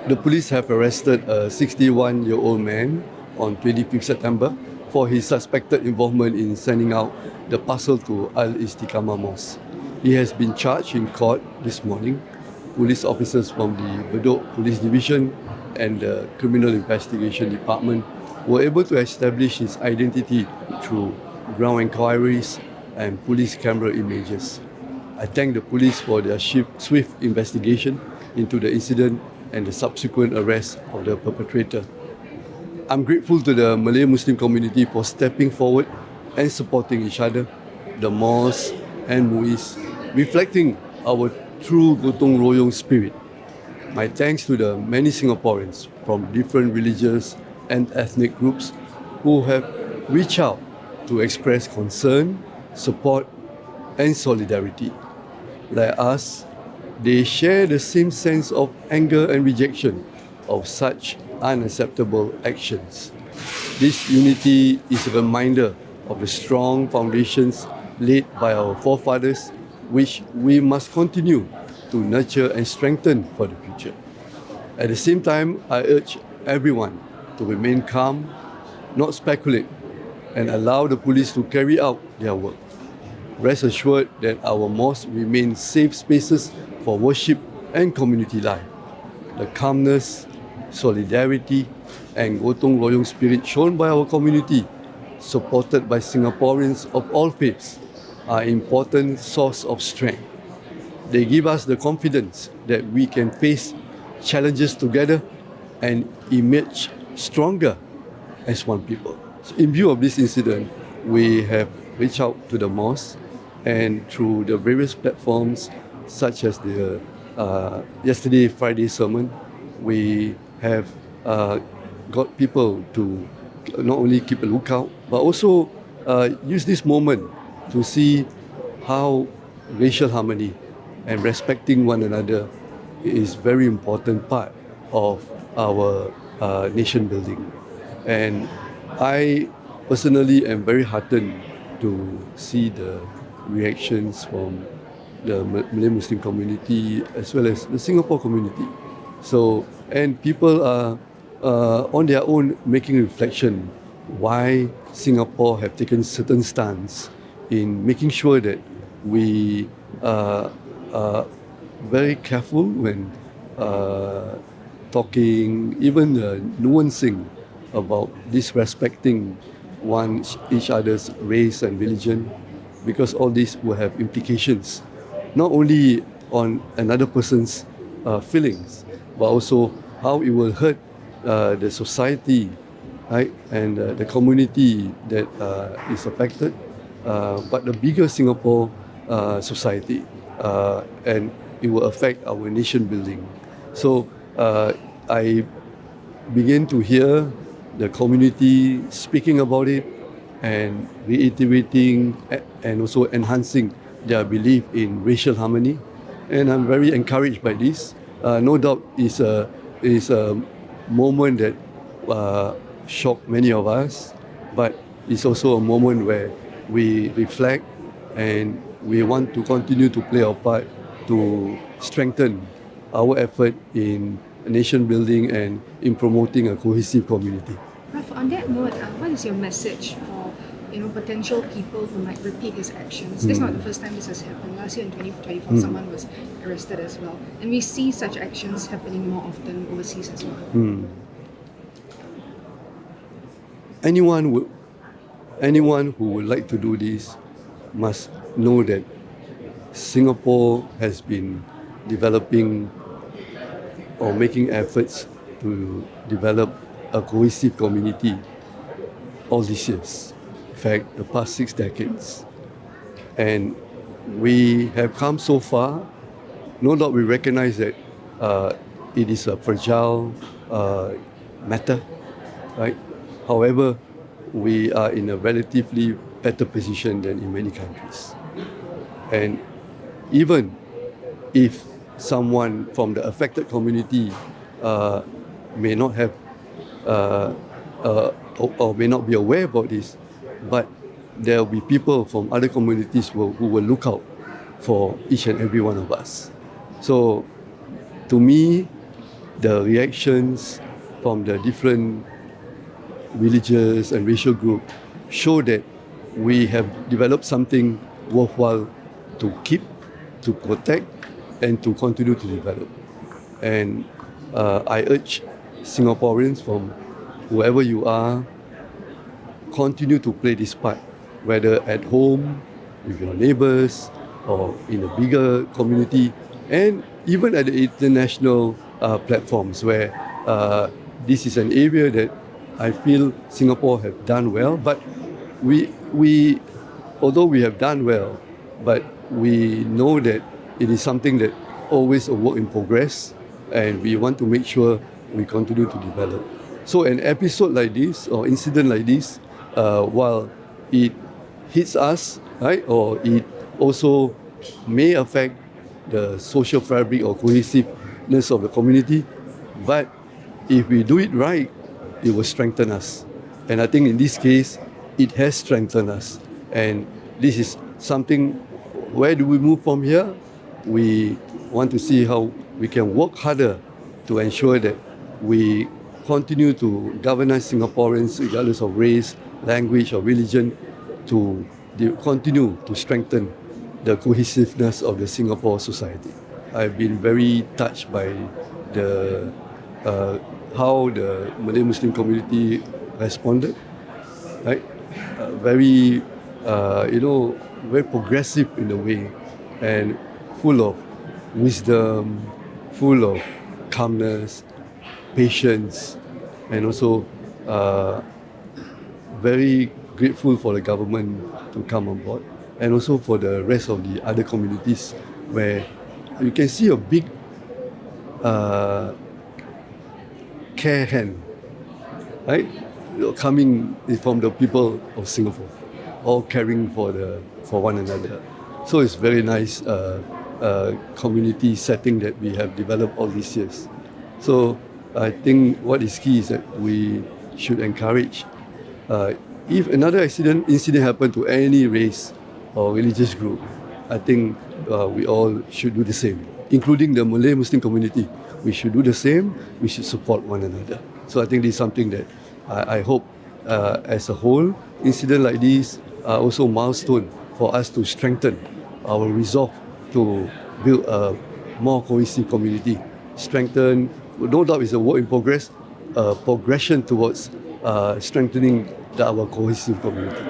The police have arrested a 61-year-old man on 25th September for his suspected involvement in sending out the parcel to Al-Istiqamah Mosque. He has been charged in court this morning. Police officers from the Bedok Police Division and the Criminal Investigation Department were able to establish his identity through ground inquiries and police camera images. I thank the police for their swift investigation into the incident and the subsequent arrest of the perpetrator. I'm grateful to the Malay Muslim community for stepping forward and supporting each other, the mosque and MUIS, reflecting our true gotong royong spirit. My thanks to the many Singaporeans from different religious and ethnic groups who have reached out to express concern, support, and solidarity. Like us, they share the same sense of anger and rejection of such unacceptable actions. This unity is a reminder of the strong foundations laid by our forefathers, which we must continue to nurture and strengthen for the future. At the same time, I urge everyone to remain calm, not speculate, and allow the police to carry out their work. Rest assured that our mosques remain safe spaces for worship and community life. The calmness, solidarity, and gotong royong spirit shown by our community, supported by Singaporeans of all faiths, are an important source of strength. They give us the confidence that we can face challenges together and emerge stronger as one people. So in view of this incident, we have reached out to the mosque, and through the various platforms such as the yesterday Friday sermon, we have got people to not only keep a lookout but also use this moment to see how racial harmony and respecting one another is very important part of our nation building. And I personally am very heartened to see the reactions from the Malay Muslim community as well as the Singapore community. So, and people are on their own making reflection why Singapore have taken certain stance in making sure that we are very careful when talking, even nuancing about disrespecting each other's race and religion, because all this will have implications not only on another person's feelings, but also how it will hurt the society, right, and the community that is affected, but the bigger Singapore society, and it will affect our nation building. So I began to hear the community speaking about it and reiterating and also enhancing their belief in racial harmony, and I'm very encouraged by this. No doubt it's a moment that shocked many of us, but it's also a moment where we reflect and we want to continue to play our part to strengthen our effort in nation building and in promoting a cohesive community. Raf, on that note, what is your message for potential people who might repeat his actions? This is not the first time this has happened. Last year in 2024, someone was arrested as well, and we see such actions happening more often overseas as well. Anyone who would like to do this must know that Singapore has been developing or making efforts to develop a cohesive community all these years. In fact, the past 6 decades. And we have come so far. No doubt we recognize that it is a fragile matter, right? However, we are in a relatively better position than in many countries. And even if someone from the affected community may not have or may not be aware about this, but there will be people from other communities who will look out for each and every one of us. So, to me, the reactions from the different religious and racial group show that we have developed something worthwhile to keep, to protect, and to continue to develop. And I urge Singaporeans from whoever you are, continue to play this part, whether at home, with your neighbors, or in a bigger community, and even at the international platforms where this is an area that I feel Singapore have done well. But we although we have done well, but we know that it is something that always a work in progress, and we want to make sure we continue to develop. So an episode like this or incident like this, while it hits us, right, or it also may affect the social fabric or cohesiveness of the community, but if we do it right, it will strengthen us. And I think in this case, it has strengthened us. And this is something, where do we move from here? We want to see how we can work harder to ensure that we continue to galvanize Singaporeans, regardless of race, language, or religion, to continue to strengthen the cohesiveness of the Singapore society. I've been very touched by the how the Malay Muslim community responded, right? Very, very progressive in a way, and full of wisdom, full of calmness, patience, and also very grateful for the government to come on board, and also for the rest of the other communities where you can see a big care hand, right? Coming from the people of Singapore, all caring for one another. So it's very nice community setting that we have developed all these years. So I think what is key is that we should encourage, if another incident happened to any race or religious group, I think we all should do the same, including the Malay Muslim community. We should do the same. We should support one another. So I think this is something that I hope, as a whole, incident like this are also a milestone for us to strengthen our resolve to build a more cohesive community. Strengthen, no doubt it's a work in progress, progression towards strengthening our cohesive community.